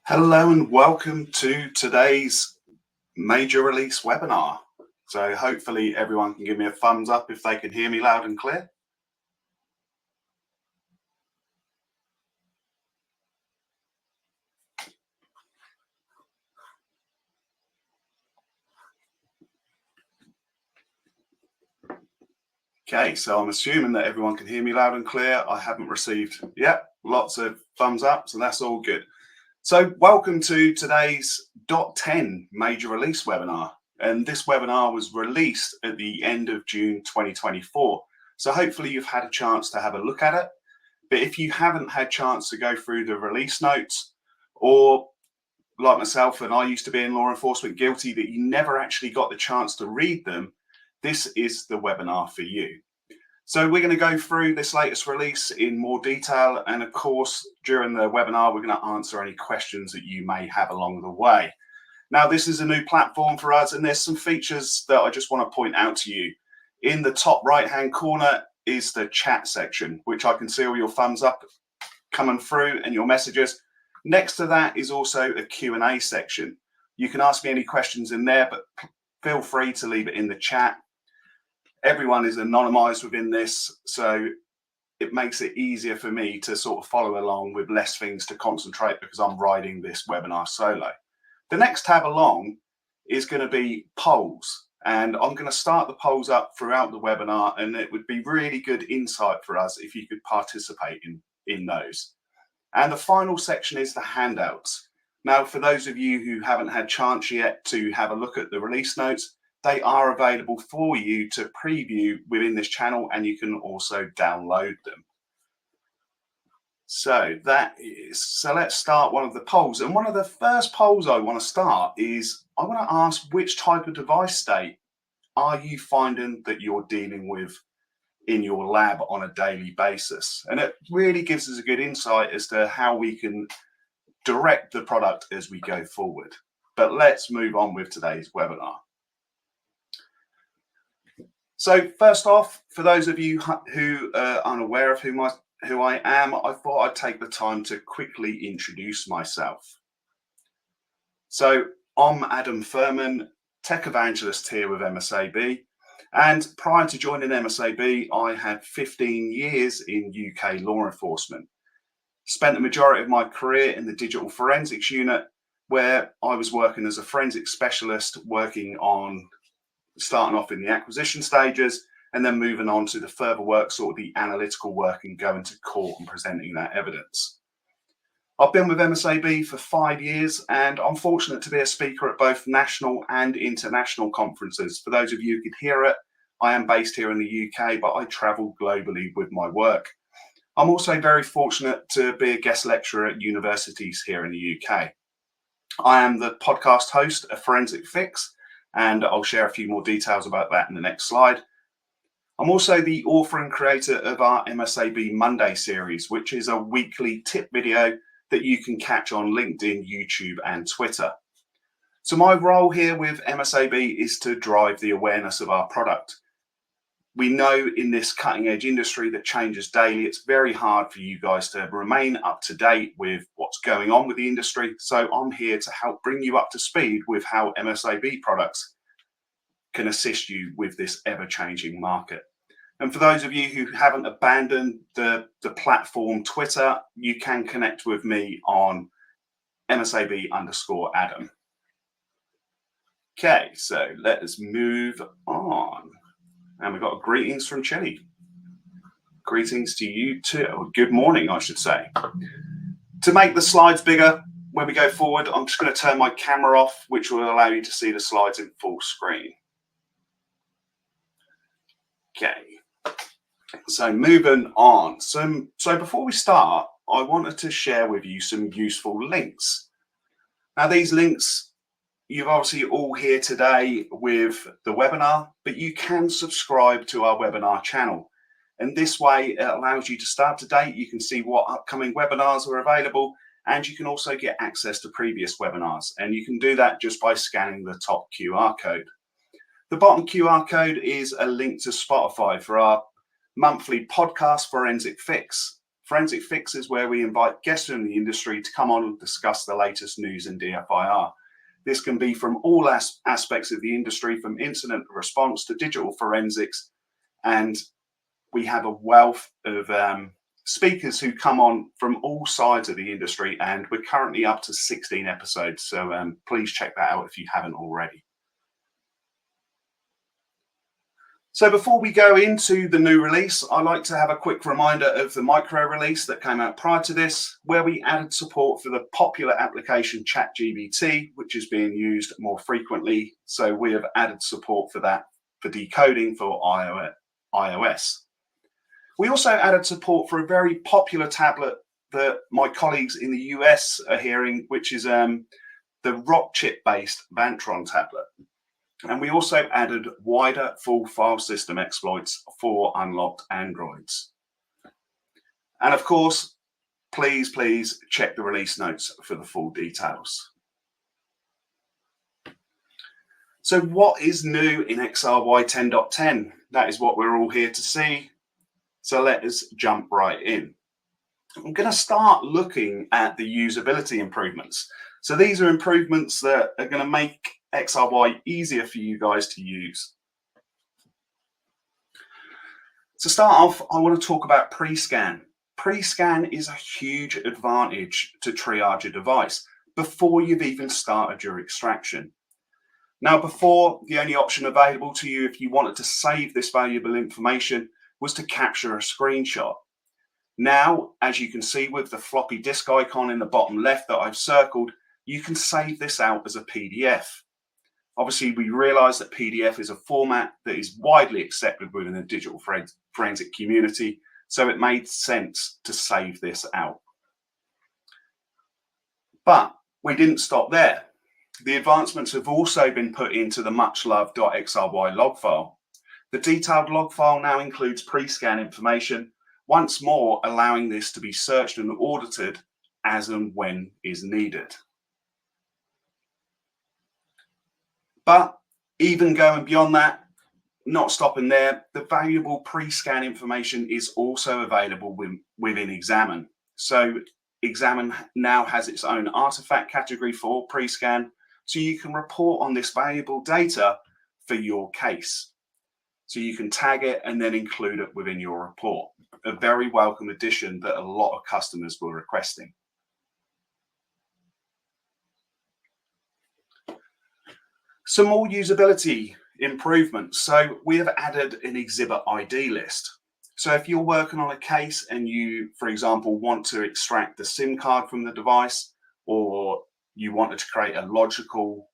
Hello and welcome to today's major release webinar. So hopefully everyone can give me a thumbs up if they can hear me loud and clear. Okay, so I'm assuming that everyone can hear me loud and clear. I haven't received yet lots of thumbs up, so that's all good. So welcome to today's .10 major release webinar. And this webinar was released at the end of June 2024. So hopefully you've had a chance to have a look at it. But if you haven't had a chance to go through the release notes, or like myself, and I used to be in law enforcement, guilty that you never actually got the chance to read them, this is the webinar for you. So we're going to go through this latest release in more detail. And of course, during the webinar, we're going to answer any questions that you may have along the way. Now, this is a new platform for us, and there's some features that I just want to point out to you. In the top right-hand corner is the chat section, which I can see all your thumbs up coming through and your messages. Next to that is also a Q&A section. You can ask me any questions in there, but feel free to leave it in the chat. Everyone is anonymized within this, so it makes it easier for me to sort of follow along with less things to concentrate because I'm riding this webinar solo. The next tab along is going to be polls, and I'm going to start the polls up throughout the webinar, and it would be really good insight for us if you could participate in those. And the final section is the handouts. Now, for those of you who haven't had chance yet to have a look at the release notes, they are available for you to preview within this channel, and you can also download them. So let's start one of the polls. And one of the first polls I want to start is I want to ask, which type of device state are you finding that you're dealing with in your lab on a daily basis? And it really gives us a good insight as to how we can direct the product as we go forward. But let's move on with today's webinar. So first off, for those of you who are unaware of who I am, I thought I'd take the time to quickly introduce myself. So I'm Adam Furman, tech evangelist here with MSAB. And prior to joining MSAB, I had 15 years in UK law enforcement. Spent the majority of my career in the digital forensics unit, where I was working as a forensic specialist, starting off in the acquisition stages and then moving on to the further work, sort of the analytical work and going to court and presenting that evidence. I've been with MSAB for 5 years, and I'm fortunate to be a speaker at both national and international conferences. For those of you who could hear it, I am based here in the UK, but I travel globally with my work. I'm also very fortunate to be a guest lecturer at universities here in the UK. I am the podcast host of Forensic Fix, and I'll share a few more details about that in the next slide. I'm also the author and creator of our MSAB Monday series, which is a weekly tip video that you can catch on LinkedIn, YouTube, and Twitter. So my role here with MSAB is to drive the awareness of our product. We know in this cutting edge industry that changes daily, it's very hard for you guys to remain up to date with what's going on with the industry. So I'm here to help bring you up to speed with how MSAB products can assist you with this ever-changing market. And for those of you who haven't abandoned the platform Twitter, you can connect with me on MSAB_Adam. Okay, so let us move on. And we've got greetings from Chile. Greetings to you too. Or good morning, I should say. To make the slides bigger when we go forward, I'm just going to turn my camera off, which will allow you to see the slides in full screen. Okay. So moving on. So before we start, I wanted to share with you some useful links. Now, these links, you've obviously all here today with the webinar, but you can subscribe to our webinar channel. And this way it allows you to stay up to date. You can see what upcoming webinars are available, and you can also get access to previous webinars. And you can do that just by scanning the top QR code. The bottom QR code is a link to Spotify for our monthly podcast Forensic Fix. Forensic Fixes, where we invite guests from the industry to come on and discuss the latest news in DFIR. This can be from all aspects of the industry, from incident response to digital forensics, and we have a wealth of speakers who come on from all sides of the industry, and we're currently up to 16 episodes, so please check that out if you haven't already. So before we go into the new release, I'd like to have a quick reminder of the micro release that came out prior to this, where we added support for the popular application ChatGPT, which is being used more frequently. So we have added support for that, for decoding for iOS. We also added support for a very popular tablet that my colleagues in the US are hearing, which is the rock chip-based Vantron tablet. And we also added wider full file system exploits for unlocked Androids. And of course, please check the release notes for the full details. So what is new in XRY 10.10? That is what we're all here to see. So let us jump right in. I'm going to start looking at the usability improvements. So these are improvements that are going to make XRY easier for you guys to use. To start off, I want to talk about pre-scan. Pre-scan is a huge advantage to triage a device before you've even started your extraction. Now, before, the only option available to you if you wanted to save this valuable information was to capture a screenshot. Now, as you can see with the floppy disk icon in the bottom left that I've circled, you can save this out as a PDF. Obviously, we realize that PDF is a format that is widely accepted within the digital forensic community, so it made sense to save this out. But we didn't stop there. The advancements have also been put into the much-loved .xry log file. The detailed log file now includes pre-scan information, once more allowing this to be searched and audited as and when is needed. But even going beyond that, not stopping there, the valuable pre-scan information is also available within Examine. So Examine now has its own artifact category for pre-scan, so you can report on this valuable data for your case. So you can tag it and then include it within your report. A very welcome addition that a lot of customers were requesting. Some more usability improvements. So we have added an exhibit ID list. So if you're working on a case and you, for example, want to extract the SIM card from the device, or you wanted to create a logical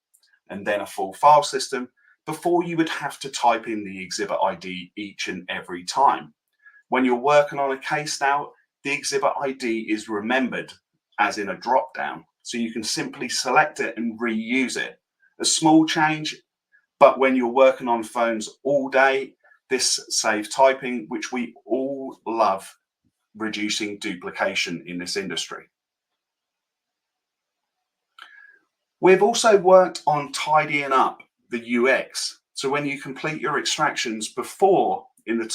and then a full file system, before you would have to type in the exhibit ID each and every time. When you're working on a case now, the exhibit ID is remembered as in a drop down. So you can simply select it and reuse it. A small change, but when you're working on phones all day, this saves typing, which we all love, reducing duplication in this industry. We've also worked on tidying up the UX. So when you complete your extractions before, in the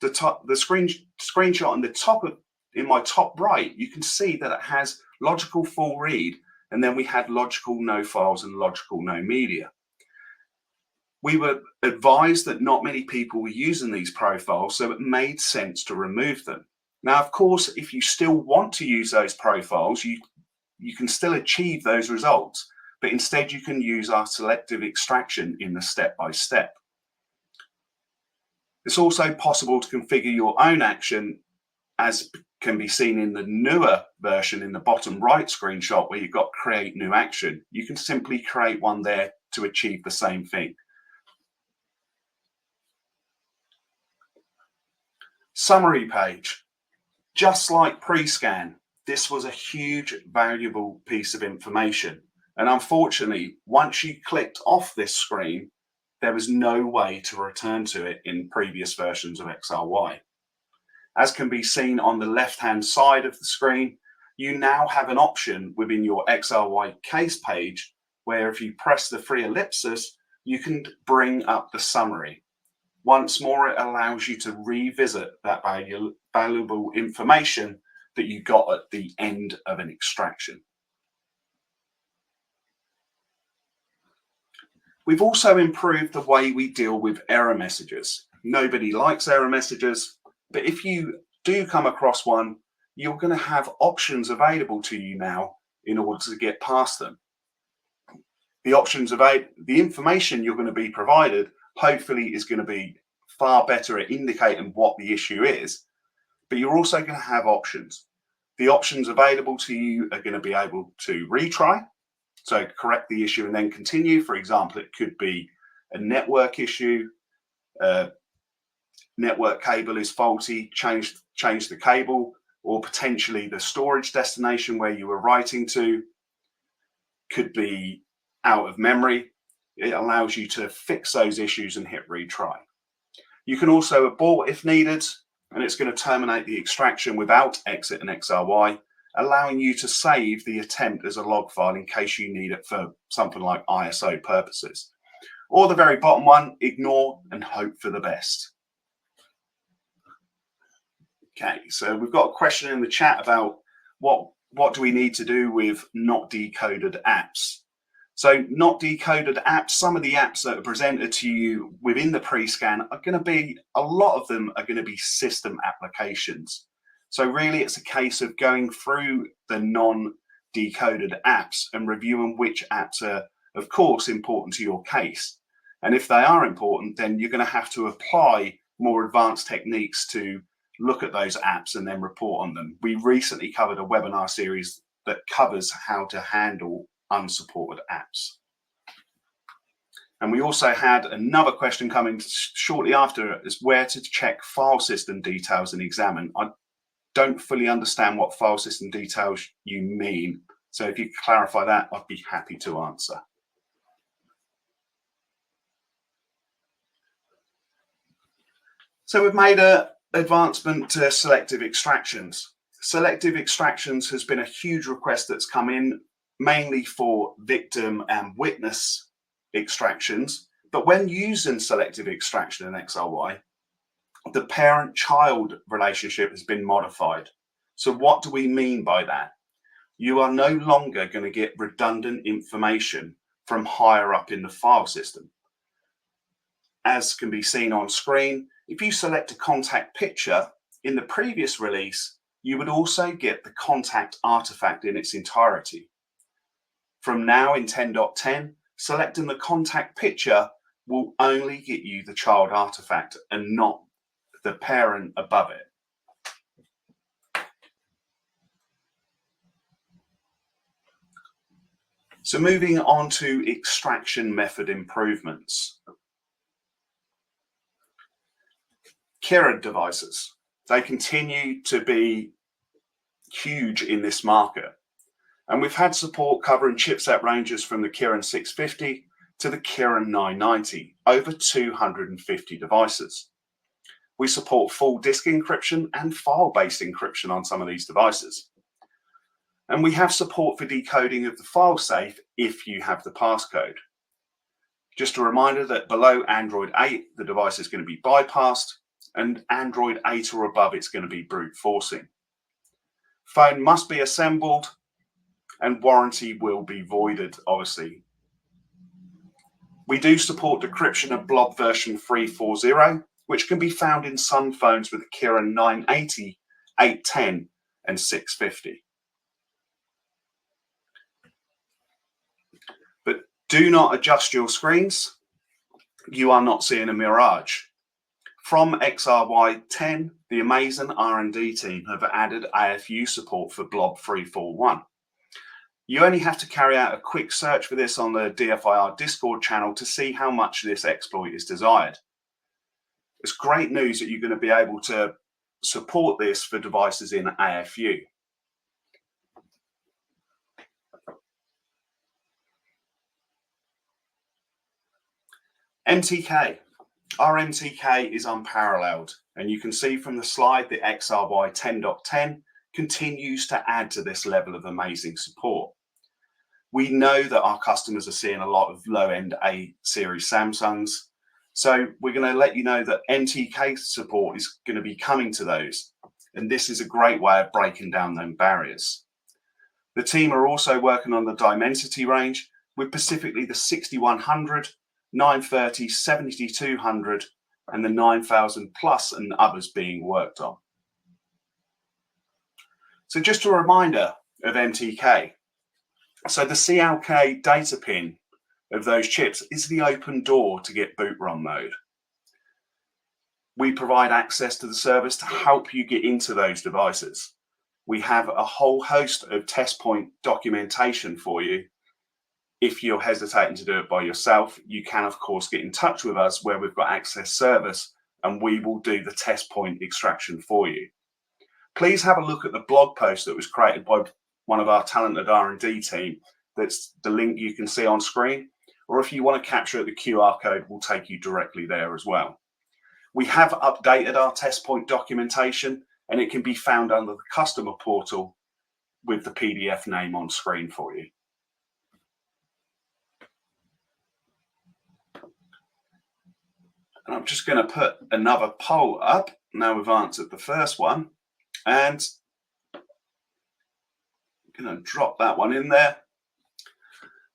screenshot on the top of, in my top right, you can see that it has logical full read, and then we had logical no files and logical no media. We were advised that not many people were using these profiles, so it made sense to remove them. Now, of course, if you still want to use those profiles, you can still achieve those results, but instead you can use our selective extraction in the step-by-step. It's also possible to configure your own action, as can be seen in the newer version in the bottom right screenshot where you've got create new action. You can simply create one there to achieve the same thing. Summary page. Just like pre-scan, this was a huge valuable piece of information. And unfortunately, once you clicked off this screen, there was no way to return to it in previous versions of XRY. As can be seen on the left-hand side of the screen, you now have an option within your XRY case page where if you press the three ellipses, you can bring up the summary. Once more, it allows you to revisit that valuable information that you got at the end of an extraction. We've also improved the way we deal with error messages. Nobody likes error messages, but if you do come across one, you're going to have options available to you now in order to get past them. The information you're going to be provided hopefully is going to be far better at indicating what the issue is, but you're also going to have options. The options available to you are going to be able to retry, so correct the issue and then continue. For example, it could be a network issue, network cable is faulty, change the cable, or potentially the storage destination where you were writing to could be out of memory. It allows you to fix those issues and hit retry. You can also abort if needed, and it's going to terminate the extraction without exit and XRY, allowing you to save the attempt as a log file in case you need it for something like ISO purposes. Or the very bottom one, ignore and hope for the best. Okay, so we've got a question in the chat about what do we need to do with not decoded apps. So not decoded apps, some of the apps that are presented to you within the pre-scan are going to be, a lot of them are going to be system applications. So really it's a case of going through the non-decoded apps and reviewing which apps are, of course, important to your case. And if they are important, then you're going to have to apply more advanced techniques to look at those apps and then report on them. We recently covered a webinar series that covers how to handle unsupported apps. And we also had another question coming shortly after, is where to check file system details and examine. I don't fully understand what file system details you mean. So if you could clarify that, I'd be happy to answer. So we've made an advancement to selective extractions. Selective extractions has been a huge request that's come in, mainly for victim and witness extractions. But when using selective extraction in XRY, the parent-child relationship has been modified. So what do we mean by that? You are no longer going to get redundant information from higher up in the file system. As can be seen on screen, if you select a contact picture in the previous release, you would also get the contact artifact in its entirety. From now in 10.10, selecting the contact picture will only get you the child artifact and not the parent above it. So moving on to extraction method improvements. Kira devices, they continue to be huge in this market. And we've had support covering chipset ranges from the Kirin 650 to the Kirin 990, over 250 devices. We support full disk encryption and file-based encryption on some of these devices. And we have support for decoding of the file safe if you have the passcode. Just a reminder that below Android 8, the device is going to be bypassed, and Android 8 or above, it's going to be brute forcing. Phone must be assembled and warranty will be voided, obviously. We do support decryption of blob version 340, which can be found in some phones with the Kirin 980, 810 and 650. But do not adjust your screens. You are not seeing a mirage. From XRY 10, the amazing R&D team have added AFU support for blob 341. You only have to carry out a quick search for this on the DFIR Discord channel to see how much this exploit is desired. It's great news that you're going to be able to support this for devices in AFU. MTK. Our MTK is unparalleled, and you can see from the slide that XRY 10.10 continues to add to this level of amazing support. We know that our customers are seeing a lot of low-end A series Samsungs, So we're going to let you know that NTK support is going to be coming to those. And this is a great way of breaking down those barriers. The team are also working on the Dimensity range, with specifically the 6100, 930, 7200, and the 9000 plus and others being worked on. So just a reminder of MTK. So the CLK data pin of those chips is the open door to get boot run mode. We provide access to the service to help you get into those devices. We have a whole host of test point documentation for you. If you're hesitating to do it by yourself, you can of course get in touch with us where we've got access service and we will do the test point extraction for you. Please have a look at the blog post that was created by one of our talented R&D team. That's the link you can see on screen, or if you want to capture it, the QR code will take you directly there as well. We have updated our test point documentation and it can be found under the customer portal with the PDF name on screen for you. And I'm just going to put another poll up now we've answered the first one, and I'm going to drop that one in there.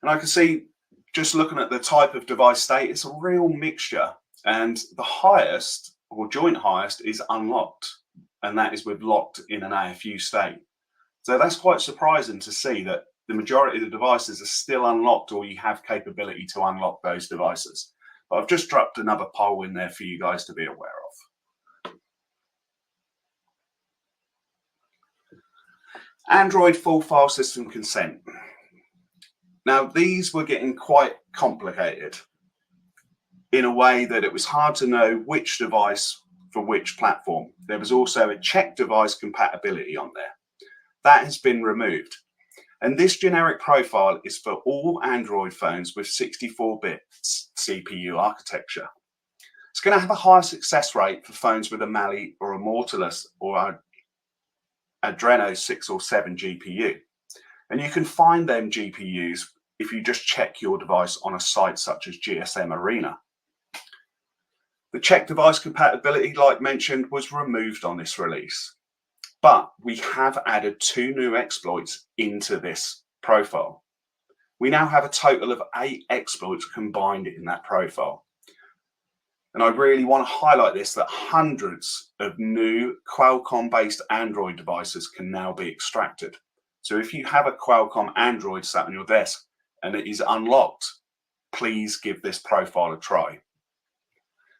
And I can see, just looking at the type of device state, it's a real mixture, and the highest or joint highest is unlocked, and that is with locked in an AFU state. So that's quite surprising to see that the majority of the devices are still unlocked, or you have capability to unlock those devices. But I've just dropped another poll in there for you guys to be aware of. Android full file system consent. Now, these were getting quite complicated in a way that it was hard to know which device for which platform. There was also a check device compatibility on there. That has been removed. And this generic profile is for all Android phones with 64-bit CPU architecture. It's going to have a higher success rate for phones with a Mali or a Mortalus or a Adreno 6 or 7 GPU. And you can find them GPUs if you just check your device on a site such as GSM Arena. The check device compatibility, like mentioned, was removed on this release. But we have added 2 new exploits into this profile. We now have a total of 8 exploits combined in that profile. And I really want to highlight this, that hundreds of new Qualcomm-based Android devices can now be extracted. So if you have a Qualcomm Android sat on your desk and it is unlocked, please give this profile a try.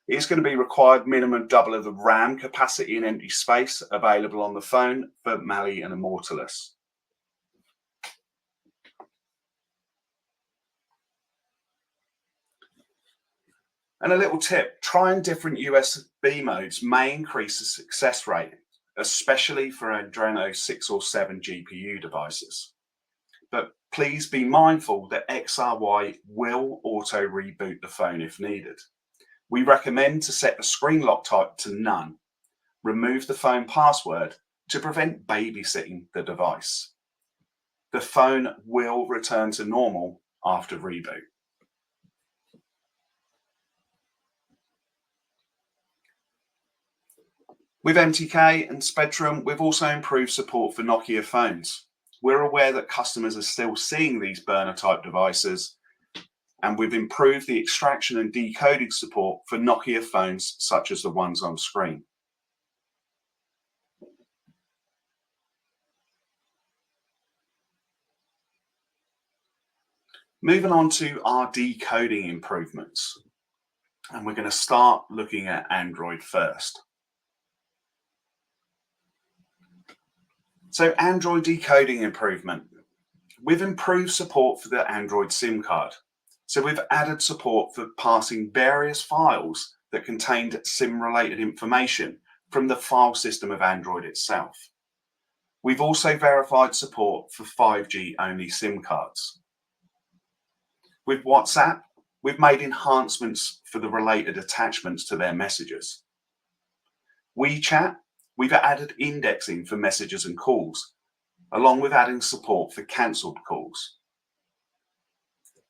It's going to be required minimum double of the RAM capacity and empty space available on the phone for Mali and Immortalus. And a little tip, trying different USB modes may increase the success rate, especially for Adreno 6 or 7 GPU devices. But please be mindful that XRY will auto reboot the phone if needed. We recommend to set the screen lock type to none. Remove the phone password to prevent babysitting the device. The phone will return to normal after reboot. With MTK and Spectrum, we've also improved support for Nokia phones. We're aware that customers are still seeing these burner type devices, and we've improved the extraction and decoding support for Nokia phones such as the ones on screen. Moving on to our decoding improvements, and we're going to start looking at Android first. So Android decoding improvement. We've improved support for the Android SIM card. So we've added support for passing various files that contained SIM-related information from the file system of Android itself. We've also verified support for 5G-only SIM cards. With WhatsApp, we've made enhancements for the related attachments to their messages. WeChat, we've added indexing for messages and calls, along with adding support for cancelled calls.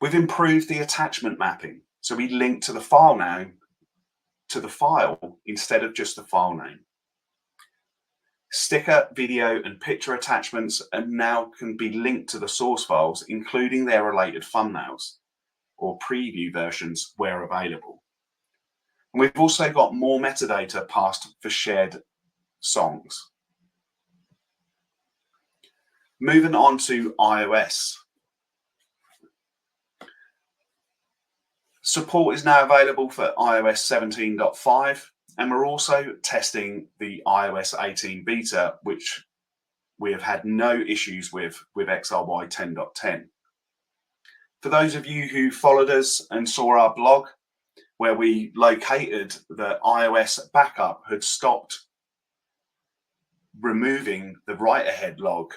We've improved the attachment mapping, so we link to the file name to the file instead of just the file name. Sticker, video, and picture attachments now can be linked to the source files, including their related thumbnails or preview versions where available. And we've also got more metadata passed for shared songs. Moving on to iOS. Support is now available for iOS 17.5, and we're also testing the iOS 18 beta, which we have had no issues with XRY 10.10. For those of you who followed us and saw our blog, where we located the iOS backup had stopped removing the write-ahead log.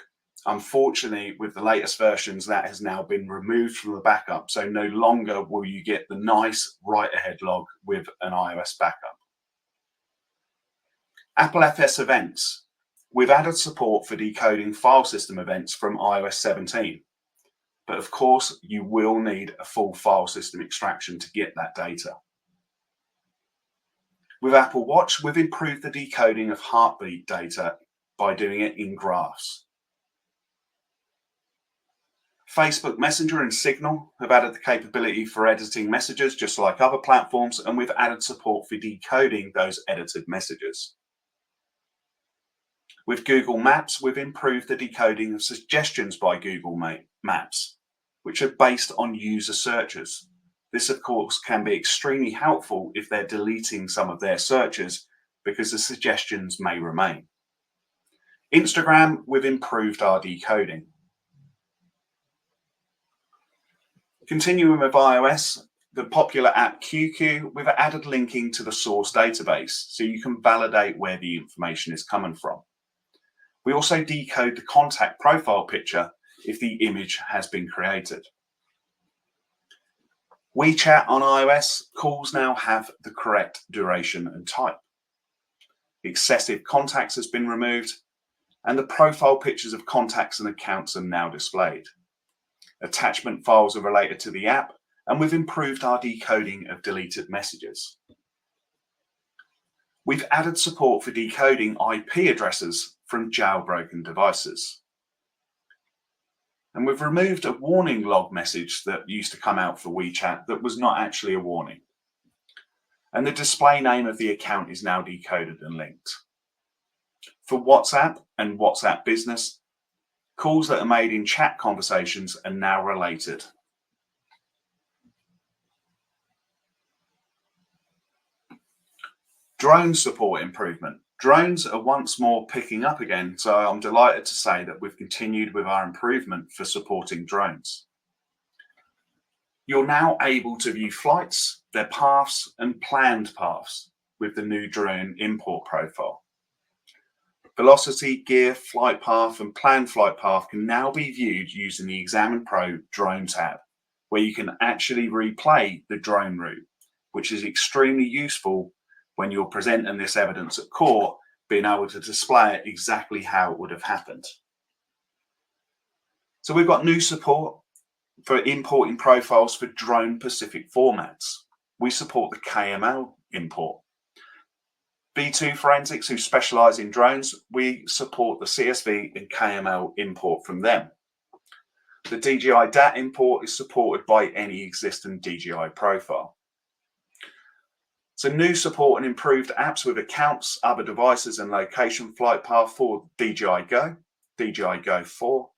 Unfortunately, with the latest versions, that has now been removed from the backup. So no longer will you get the nice write-ahead log with an iOS backup. Apple FS events. We've added support for decoding file system events from iOS 17. But of course, you will need a full file system extraction to get that data. With Apple Watch, we've improved the decoding of heartbeat data by doing it in graphs. Facebook Messenger and Signal have added the capability for editing messages just like other platforms, and we've added support for decoding those edited messages. With Google Maps, we've improved the decoding of suggestions by Google Maps, which are based on user searches. This, of course, can be extremely helpful if they're deleting some of their searches because the suggestions may remain. Instagram, we've improved our decoding. Continuing with iOS, the popular app QQ, we've added linking to the source database so you can validate where the information is coming from. We also decode the contact profile picture if the image has been created. WeChat on iOS, calls now have the correct duration and type. Excessive contacts has been removed, and the profile pictures of contacts and accounts are now displayed. Attachment files are related to the app, and we've improved our decoding of deleted messages. We've added support for decoding IP addresses from jailbroken devices. And we've removed a warning log message that used to come out for WeChat that was not actually a warning. And the display name of the account is now decoded and linked. For WhatsApp and WhatsApp Business, calls that are made in chat conversations are now related. Drone support improvement. Drones are once more picking up again, so I'm delighted to say that we've continued with our improvement for supporting drones. You're now able to view flights, their paths, and planned paths with the new drone import profile. Velocity, gear, flight path, and planned flight path can now be viewed using the Examine Pro drone tab, where you can actually replay the drone route, which is extremely useful when you're presenting this evidence at court, being able to display it exactly how it would have happened. So we've got new support for importing profiles for drone Pacific formats. We support the KML import. B2 Forensics, who specialize in drones, we support the CSV and KML import from them. The DJI DAT import is supported by any existing DJI profile. So new support and improved apps with accounts, other devices, and location flight path for DJI Go, DJI Go 4,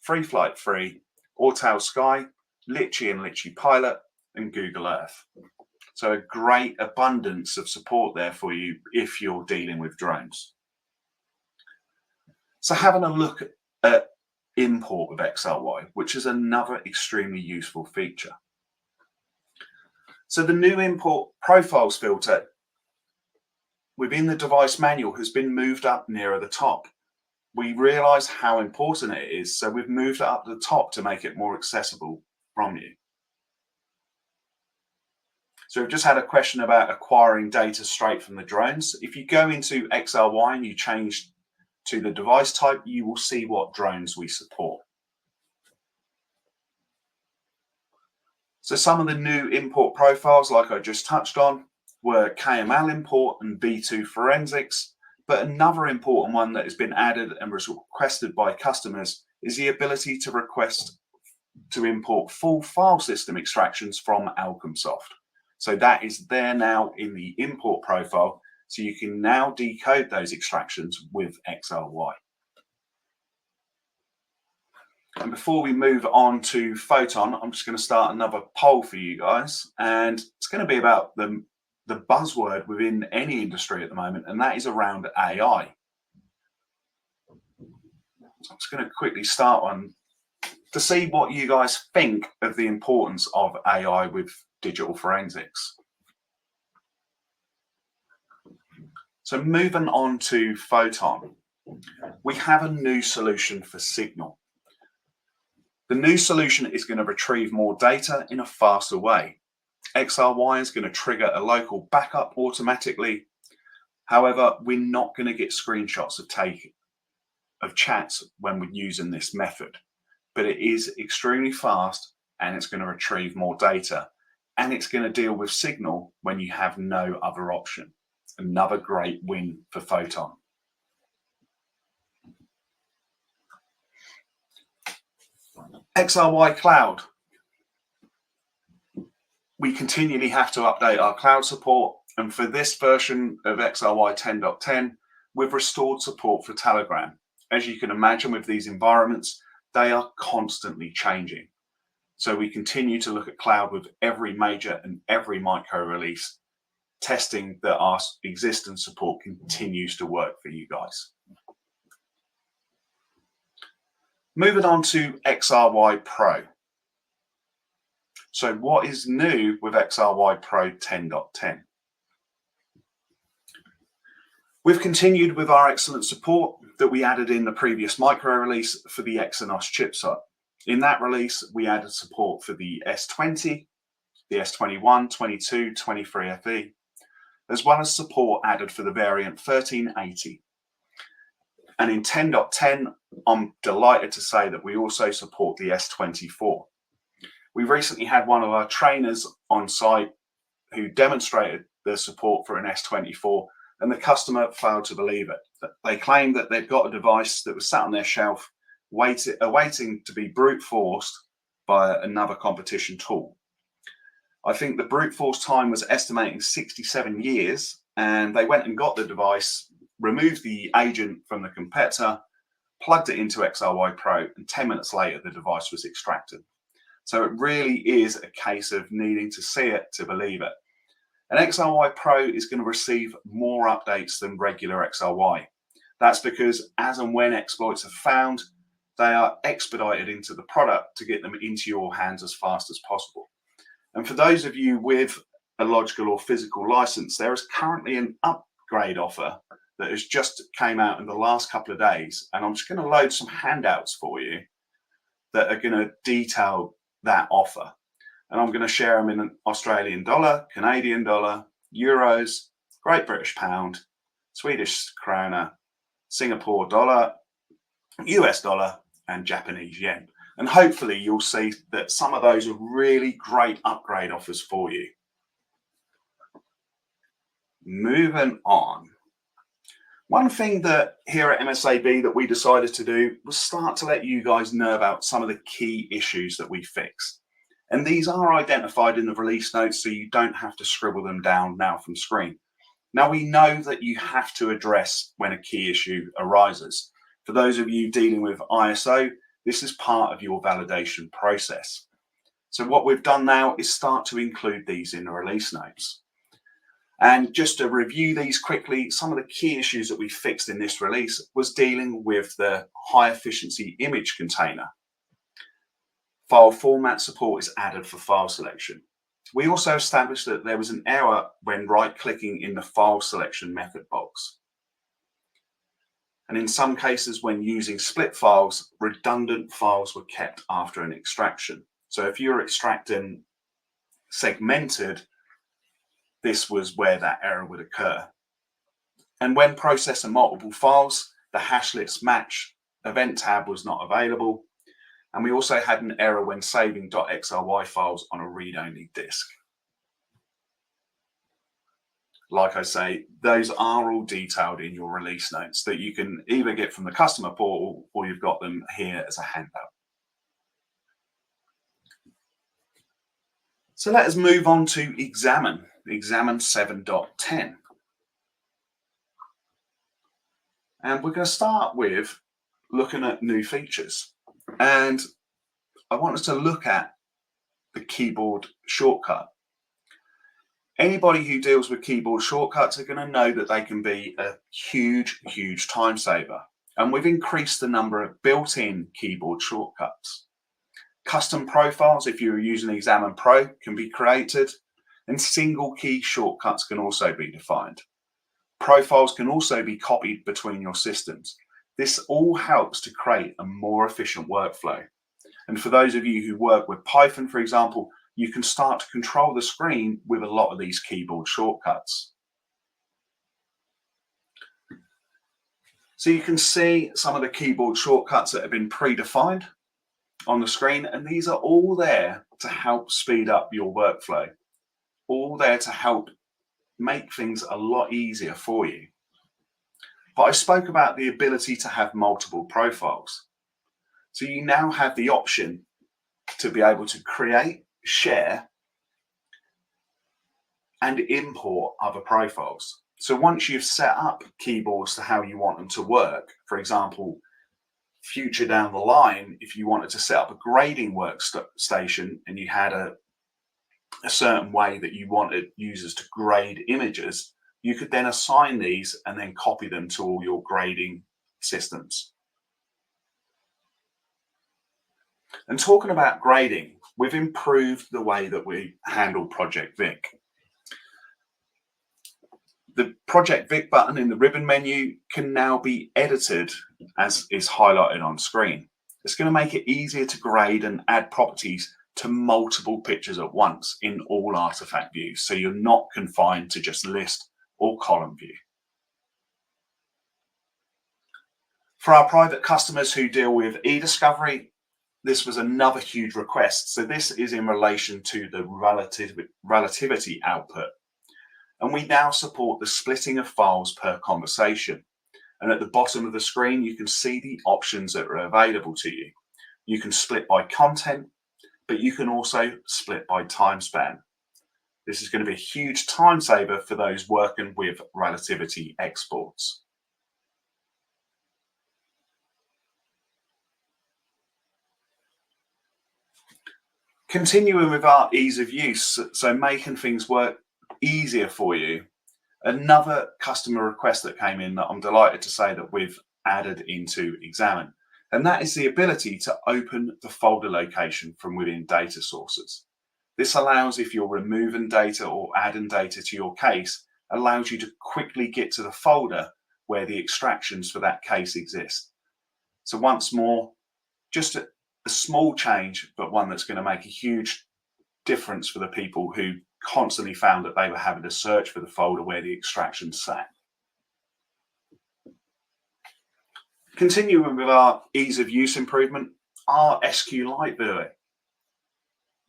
Free Flight 3, Autel Sky, Litchi and Litchi Pilot, and Google Earth. So a great abundance of support there for you if you're dealing with drones. So having a look at import with XRY, which is another extremely useful feature. So the new import profiles filter within the device manual has been moved up nearer the top. We realize how important it is, so we've moved it up to the top to make it more accessible from you. So we've just had a question about acquiring data straight from the drones. If you go into XRY and you change to the device type, you will see what drones we support. So some of the new import profiles, like I just touched on, were KML import and V2 forensics, but another important one that has been added and was requested by customers is the ability to request to import full file system extractions from Alchemsoft. So that is there now in the import profile, so you can now decode those extractions with XRY. And before we move on to Photon, I'm just going to start another poll for you guys, and it's going to be about the buzzword within any industry at the moment, and that is around AI. So I'm just going to quickly start one to see what you guys think of the importance of AI with digital forensics. So moving on to Photon, we have a new solution for Signal. The new solution is going to retrieve more data in a faster way. XRY is going to trigger a local backup automatically. However, we're not going to get screenshots of chats when we're using this method, but it is extremely fast and it's going to retrieve more data, and it's going to deal with Signal when you have no other option. Another great win for Photon. XRY Cloud. We continually have to update our cloud support, and for this version of XRY 10.10, we've restored support for Telegram. As you can imagine, with these environments, they are constantly changing. So we continue to look at cloud with every major and every micro release, testing that our existing support continues to work for you guys. Moving on to XRY Pro. So what is new with XRY Pro 10.10? We've continued with our excellent support that we added in the previous micro release for the Exynos chipset. In that release, we added support for the S20, the S21, 22, 23FE, as well as support added for the variant 1380. And in 10.10, I'm delighted to say that we also support the S24. We recently had one of our trainers on site who demonstrated the support for an S24, and the customer failed to believe it. They claimed that they'd got a device that was sat on their shelf, awaiting to be brute forced by another competition tool. I think the brute force time was estimating 67 years, and they went and got the device, removed the agent from the competitor, plugged it into XRY Pro, and 10 minutes later the device was extracted. So it really is a case of needing to see it to believe it. And XRY Pro is going to receive more updates than regular XRY. That's because as and when exploits are found, they are expedited into the product to get them into your hands as fast as possible. And for those of you with a logical or physical license, there is currently an upgrade offer that has just came out in the last couple of days. And I'm just going to load some handouts for you that are going to detail that offer. And I'm going to share them in Australian dollar, Canadian dollar, euros, Great British pound, Swedish krona, Singapore dollar, US dollar, and Japanese yen. And hopefully you'll see that some of those are really great upgrade offers for you. Moving on. One thing that here at MSAB that we decided to do was start to let you guys know about some of the key issues that we fixed. And these are identified in the release notes, so you don't have to scribble them down now from screen. Now, we know that you have to address when a key issue arises. For those of you dealing with ISO, this is part of your validation process. So what we've done now is start to include these in the release notes. And just to review these quickly, some of the key issues that we fixed in this release was dealing with the high efficiency image container. File format support is added for file selection. We also established that there was an error when right-clicking in the file selection method box. And in some cases, when using split files, redundant files were kept after an extraction. So if you're extracting segmented, this was where that error would occur. And when processing multiple files, the hash list match event tab was not available. And we also had an error when saving .xry files on a read-only disk. like I say, those are all detailed in your release notes that you can either get from the customer portal or you've got them here as a handout. So let us move on to Examine 7.10. And we're going to start with looking at new features. And I want us to look at the keyboard shortcut. Anybody who deals with keyboard shortcuts are going to know that they can be a huge, huge time saver. And we've increased the number of built-in keyboard shortcuts. Custom profiles, if you're using Examine Pro, can be created, and single key shortcuts can also be defined. Profiles can also be copied between your systems. This all helps to create a more efficient workflow. And for those of you who work with Python, for example, you can start to control the screen with a lot of these keyboard shortcuts. So you can see some of the keyboard shortcuts that have been predefined on the screen, and these are all there to help speed up your workflow, all there to help make things a lot easier for you. But I spoke about the ability to have multiple profiles. So you now have the option to be able to create, share, and import other profiles. So once you've set up keyboards to how you want them to work, for example, future down the line, if you wanted to set up a grading workstation and you had a certain way that you wanted users to grade images, you could then assign these and then copy them to all your grading systems. And talking about grading, we've improved the way that we handle Project Vic. The Project Vic button in the ribbon menu can now be edited as is highlighted on screen. It's going to make it easier to grade and add properties to multiple pictures at once in all artifact views, so you're not confined to just list or column view. For our private customers who deal with e-discovery, this was another huge request. So this is in relation to the relativity output. And we now support the splitting of files per conversation. And at the bottom of the screen, you can see the options that are available to you. You can split by content, but you can also split by time span. This is going to be a huge time saver for those working with relativity exports. Continuing with our ease of use, so making things work easier for you. Another customer request that came in that I'm delighted to say that we've added into Examine, and that is the ability to open the folder location from within data sources. This allows, if you're removing data or adding data to your case, allows you to quickly get to the folder where the extractions for that case exist. So once more, just a small change, but one that's going to make a huge difference for the people who constantly found that they were having to search for the folder where the extractions sat. Continuing with our ease of use improvement, our SQLite viewer.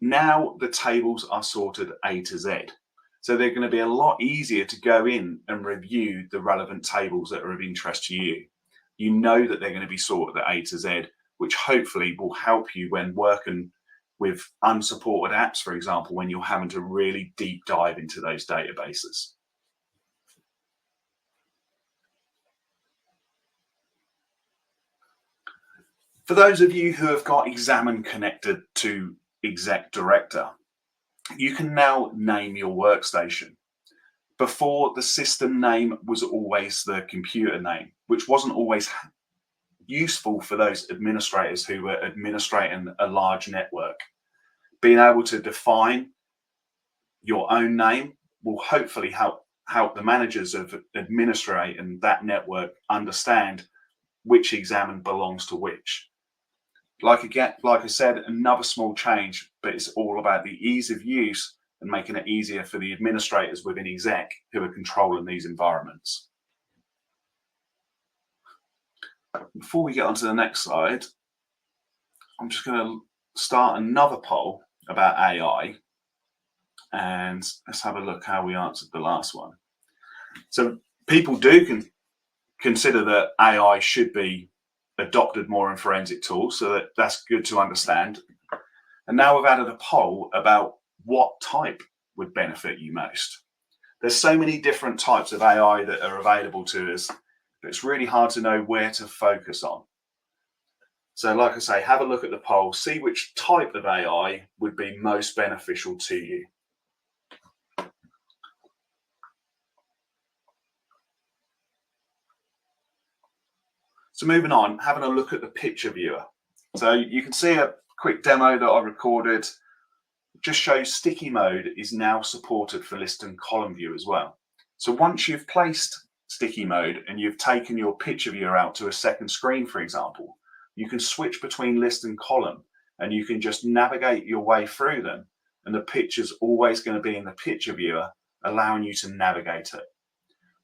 Now the tables are sorted A to Z. So they're going to be a lot easier to go in and review the relevant tables that are of interest to you. You know that they're going to be sorted at A to Z, which hopefully will help you when working with unsupported apps, for example, when you're having to really deep dive into those databases. For those of you who have got Examine connected to Exec Director, you can now name your workstation. Before, the system name was always the computer name, which wasn't always useful for those administrators who were administrating a large network. Being able to define your own name will hopefully help the managers of administrating that network understand which Examine belongs to which. Like I said, another small change, but it's all about the ease of use and making it easier for the administrators within Exec who are controlling these environments. Before we get on to the next slide, I'm just going to start another poll about AI, and let's have a look how we answered the last one. So people do consider that AI should be adopted more in forensic tools, so that's good to understand. And now we've added a poll about what type would benefit you most. There's so many different types of AI that are available to us, but it's really hard to know where to focus on. So like I say, have a look at the poll, see which type of AI would be most beneficial to you. So moving on, having a look at the picture viewer. So you can see a quick demo that I recorded. It just shows sticky mode is now supported for list and column view as well. So once you've placed sticky mode and you've taken your picture viewer out to a second screen, for example, you can switch between list and column and you can just navigate your way through them. And the picture's always going to be in the picture viewer, allowing you to navigate it.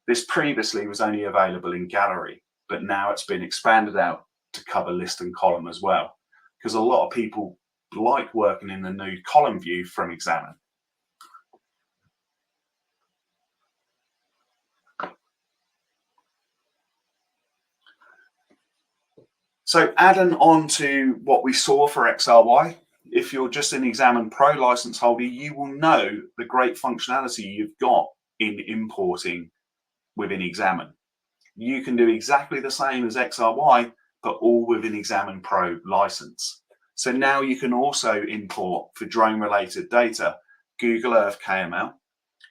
This previously was only available in gallery, but now it's been expanded out to cover list and column as well, because a lot of people like working in the new column view from Examine. So adding on to what we saw for XRY, if you're just an Examine Pro license holder, you will know the great functionality you've got in importing within Examine. You can do exactly the same as XRY, but all within Examine Pro license. So now you can also import for drone related data, Google Earth KML,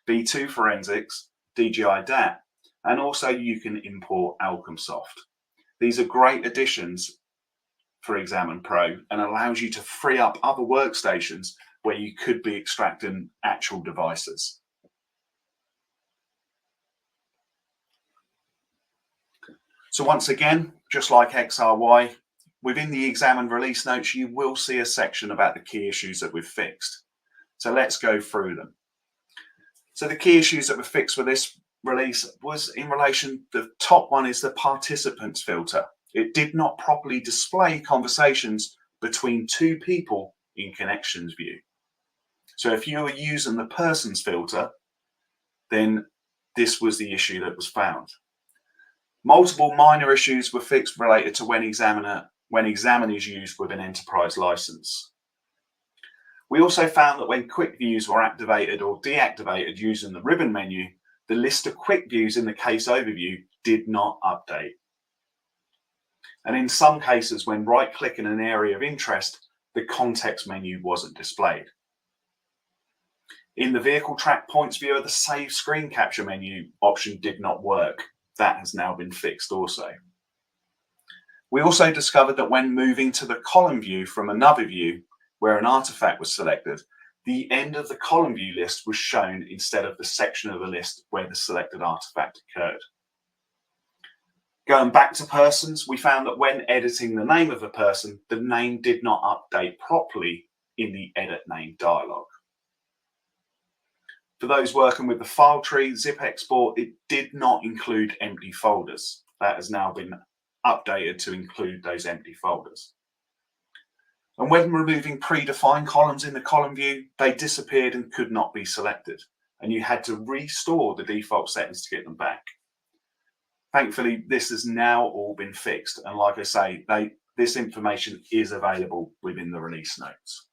B2 Forensics, DJI DAT, and also you can import Alchemsoft. These are great additions for Examine Pro and allows you to free up other workstations where you could be extracting actual devices. So once again, just like XRY, within the Examine release notes, you will see a section about the key issues that we've fixed. So let's go through them. So the key issues that were fixed for this release was in relation, the top one is the participants filter. It did not properly display conversations between two people in connections view. So if you were using the persons filter, then this was the issue that was found. Multiple minor issues were fixed related to when Examine is used with an enterprise license. We also found that when quick views were activated or deactivated using the ribbon menu, the list of quick views in the case overview did not update. And in some cases, when right-clicking an area of interest, the context menu wasn't displayed. In the vehicle track points viewer, the save screen capture menu option did not work. That has now been fixed also. We also discovered that when moving to the column view from another view, where an artifact was selected, the end of the column view list was shown instead of the section of the list where the selected artifact occurred. Going back to persons, we found that when editing the name of a person, the name did not update properly in the edit name dialog. For those working with the file tree zip export, it did not include empty folders. That has now been updated to include those empty folders. And when removing predefined columns in the column view, they disappeared and could not be selected. And you had to restore the default settings to get them back. Thankfully, this has now all been fixed. And like I say, this information is available within the release notes.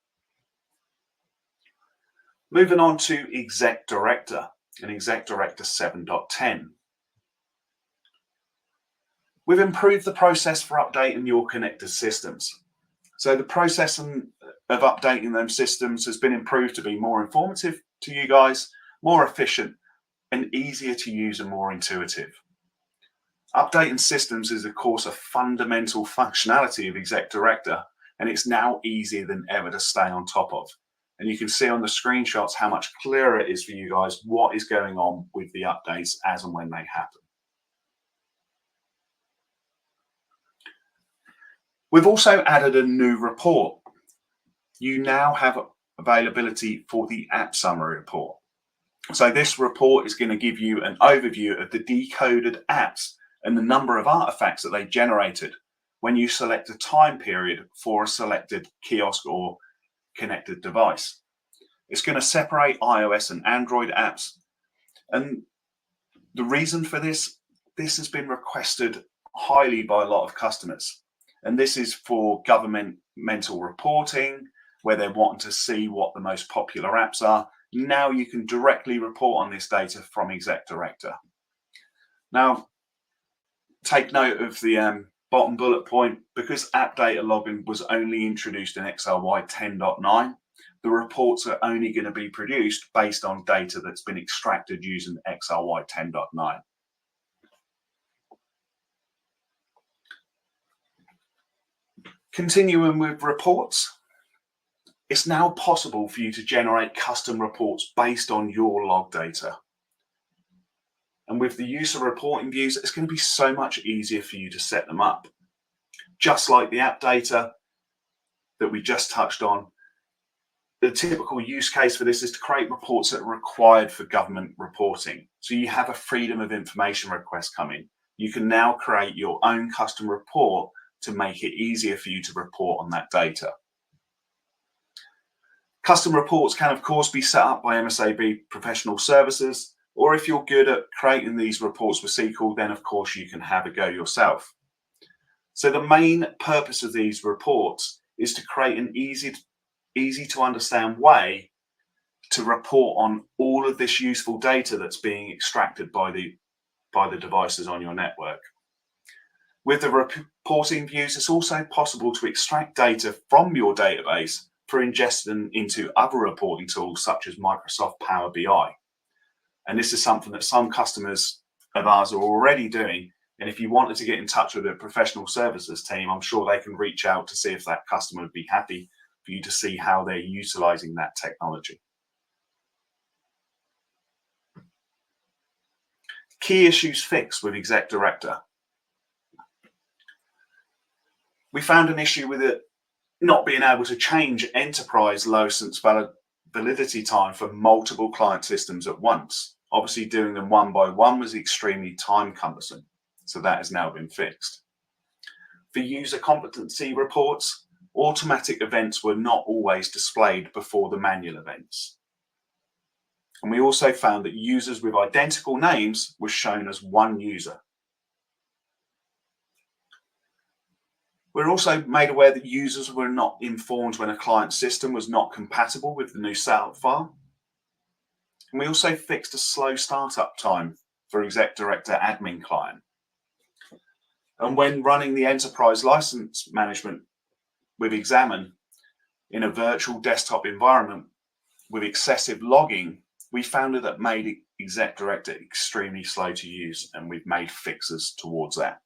Moving on to Exec Director and Exec Director 7.10. We've improved the process for updating your connected systems. So the process of updating those systems has been improved to be more informative to you guys, more efficient, and easier to use and more intuitive. Updating systems is, of course, a fundamental functionality of Exec Director, and it's now easier than ever to stay on top of. And you can see on the screenshots how much clearer it is for you guys what is going on with the updates as and when they happen. We've also added a new report. You now have availability for the app summary report. So this report is going to give you an overview of the decoded apps and the number of artifacts that they generated when you select a time period for a selected kiosk or connected device. It's going to separate iOS and Android apps, and The reason for this has been requested highly by a lot of customers. And this is for governmental reporting, where they're wanting to see what the most popular apps are. Now you can directly report on this data from Exec Director. Now, take note of the bottom bullet point. Because app data logging was only introduced in XRY 10.9, the reports are only going to be produced based on data that's been extracted using XRY 10.9. Continuing with reports, it's now possible for you to generate custom reports based on your log data. And with the use of reporting views, it's going to be so much easier for you to set them up. Just like the app data that we just touched on, the typical use case for this is to create reports that are required for government reporting. So you have a freedom of information request coming. You can now create your own custom report to make it easier for you to report on that data. Custom reports can, of course, be set up by MSAB professional services, or if you're good at creating these reports with SQL, then of course you can have a go yourself. So the main purpose of these reports is to create an easy to understand way to report on all of this useful data that's being extracted by the devices on your network. With the reporting views, it's also possible to extract data from your database for ingestion into other reporting tools such as Microsoft Power BI. And this is something that some customers of ours are already doing. And if you wanted to get in touch with a professional services team, I'm sure they can reach out to see if that customer would be happy for you to see how they're utilizing that technology. Key issues fixed with Exec Director. We found an issue with it not being able to change enterprise license validity time for multiple client systems at once. Obviously, doing them one by one was extremely time cumbersome. So that has now been fixed. For user competency reports, automatic events were not always displayed before the manual events. And we also found that users with identical names were shown as one user. We're also made aware that users were not informed when a client system was not compatible with the new setup file. And we also fixed a slow startup time for Exec Director admin client. And when running the enterprise license management with Examine in a virtual desktop environment with excessive logging, we found that made Exec Director extremely slow to use, and we've made fixes towards that.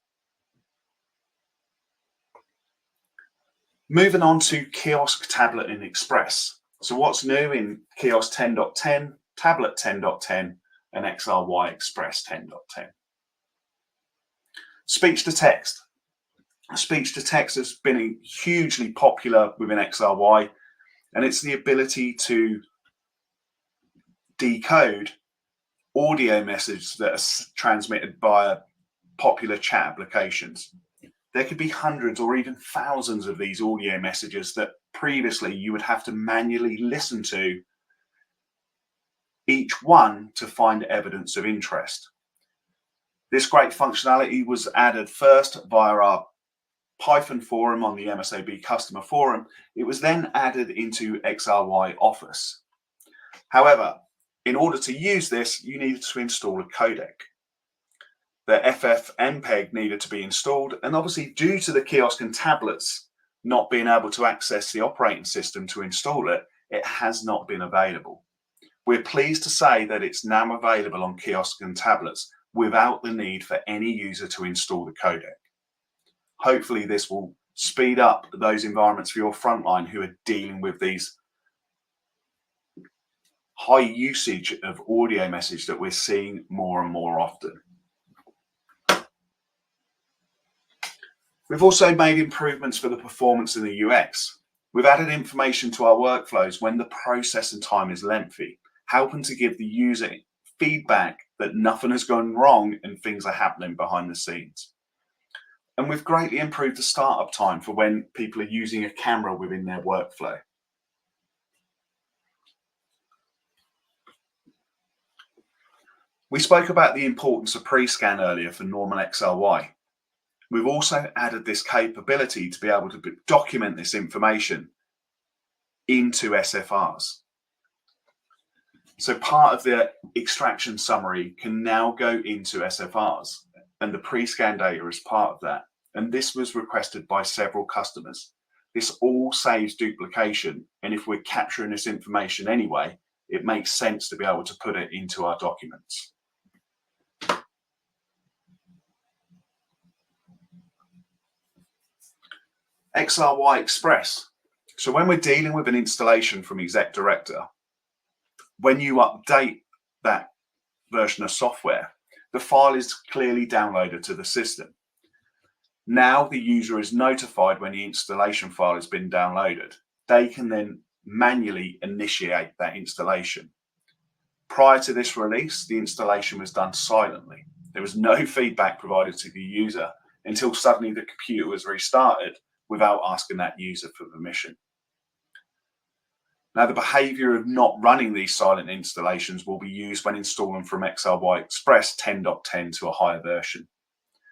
Moving on to Kiosk, Tablet and Express. So what's new in Kiosk 10.10, Tablet 10.10 and XRY Express 10.10? Speech to text. Speech to text has been hugely popular within XRY, and it's the ability to decode audio messages that are transmitted via popular chat applications. There could be hundreds or even thousands of these audio messages that previously you would have to manually listen to each one to find evidence of interest. This great functionality was added first via our Python forum on the MSAB customer forum. It was then added into XRY Office. However, in order to use this, you needed to install a codec. The FFmpeg needed to be installed, and obviously due to the kiosk and tablets not being able to access the operating system to install it, it has not been available. We're pleased to say that it's now available on kiosk and tablets without the need for any user to install the codec. Hopefully this will speed up those environments for your frontline who are dealing with these high usage of audio message that we're seeing more and more often. We've also made improvements for the performance in the UX. We've added information to our workflows when the processing time is lengthy, helping to give the user feedback that nothing has gone wrong and things are happening behind the scenes. And we've greatly improved the startup time for when people are using a camera within their workflow. We spoke about the importance of pre-scan earlier for normal XRY. We've also added this capability to be able to document this information into SFRs. So part of the extraction summary can now go into SFRs, and the pre-scan data is part of that. And this was requested by several customers. This all saves duplication, and if we're capturing this information anyway, it makes sense to be able to put it into our documents. XRY Express. So when we're dealing with an installation from Exec Director, when you update that version of software, the file is clearly downloaded to the system. Now the user is notified when the installation file has been downloaded. They can then manually initiate that installation. Prior to this release, the installation was done silently. There was no feedback provided to the user until suddenly the computer was restarted without asking that user for permission. Now, the behavior of not running these silent installations will be used when installing from XRY Express 10.10 to a higher version.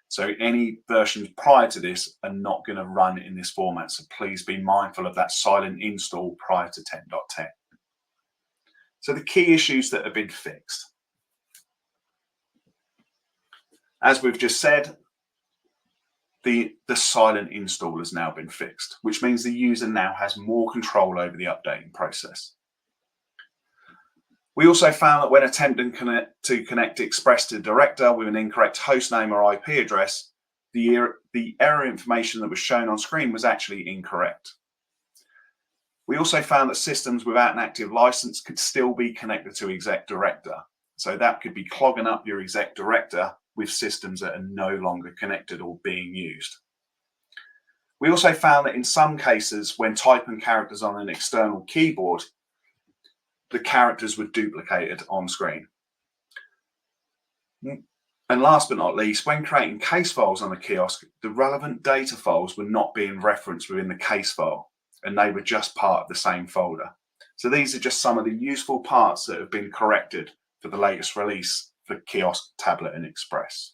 So any versions prior to this are not going to run in this format. So please be mindful of that silent install prior to 10.10. So the key issues that have been fixed. As we've just said, the silent install has now been fixed, which means the user now has more control over the updating process. We also found that when attempting to connect Express to Director with an incorrect hostname or IP address, the error information that was shown on screen was actually incorrect. We also found that systems without an active license could still be connected to Exec Director. So that could be clogging up your Exec Director with systems that are no longer connected or being used. We also found that in some cases, when typing characters on an external keyboard, the characters were duplicated on screen. And last but not least, when creating case files on the kiosk, the relevant data files were not being referenced within the case file, and they were just part of the same folder. So these are just some of the useful parts that have been corrected for the latest release for Kiosk, Tablet and Express.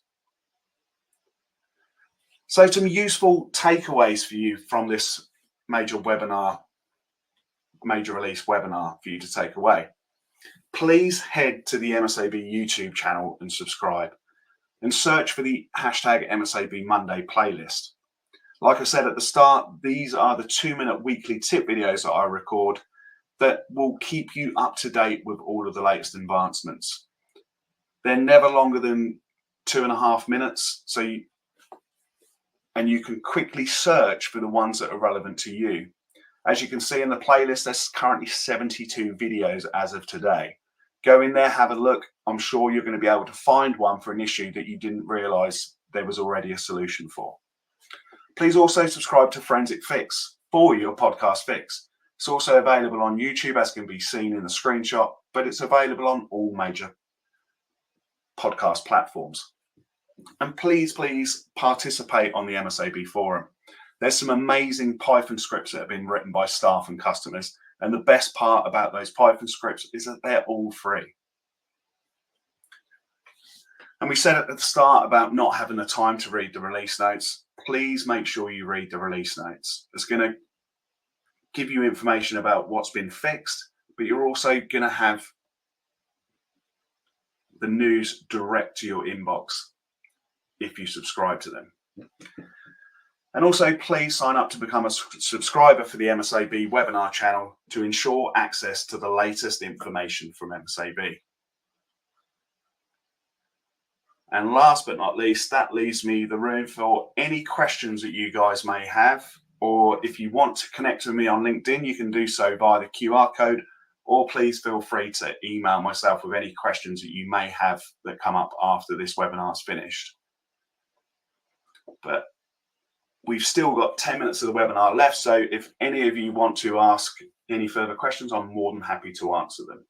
So some useful takeaways for you from this major release webinar for you to take away. Please head to the MSAB YouTube channel and subscribe, and search for the hashtag MSAB Monday playlist. Like I said at the start, these are the 2-minute weekly tip videos that I record that will keep you up to date with all of the latest advancements. They're never longer than 2.5 minutes, and you can quickly search for the ones that are relevant to you. As you can see in the playlist, there's currently 72 videos as of today. Go in there, have a look. I'm sure you're going to be able to find one for an issue that you didn't realize there was already a solution for. Please also subscribe to Forensic Fix for your podcast fix. It's also available on YouTube, as can be seen in the screenshot, but it's available on all major podcast platforms. And please participate on the MSAB forum. There's some amazing Python scripts that have been written by staff and customers. And the best part about those Python scripts is that they're all free. And we said at the start about not having the time to read the release notes. Please make sure you read the release notes. It's going to give you information about what's been fixed, but you're also going to have the news direct to your inbox if you subscribe to them. And also, please sign up to become a subscriber for the MSAB webinar channel to ensure access to the latest information from MSAB. And last but not least, that leaves me the room for any questions that you guys may have, or if you want to connect with me on LinkedIn, you can do so via the QR code, or please feel free to email myself with any questions that you may have that come up after this webinar is finished. But we've still got 10 minutes of the webinar left, so if any of you want to ask any further questions, I'm more than happy to answer them.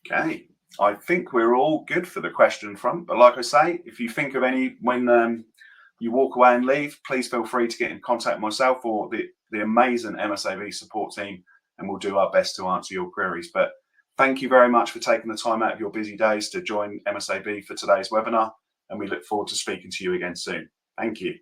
Okay, I think we're all good for the question front. But like I say, if you think of any when you walk away and leave, please feel free to get in contact with myself or the amazing MSAB support team, and we'll do our best to answer your queries. But thank you very much for taking the time out of your busy days to join MSAB for today's webinar, and we look forward to speaking to you again soon. Thank you.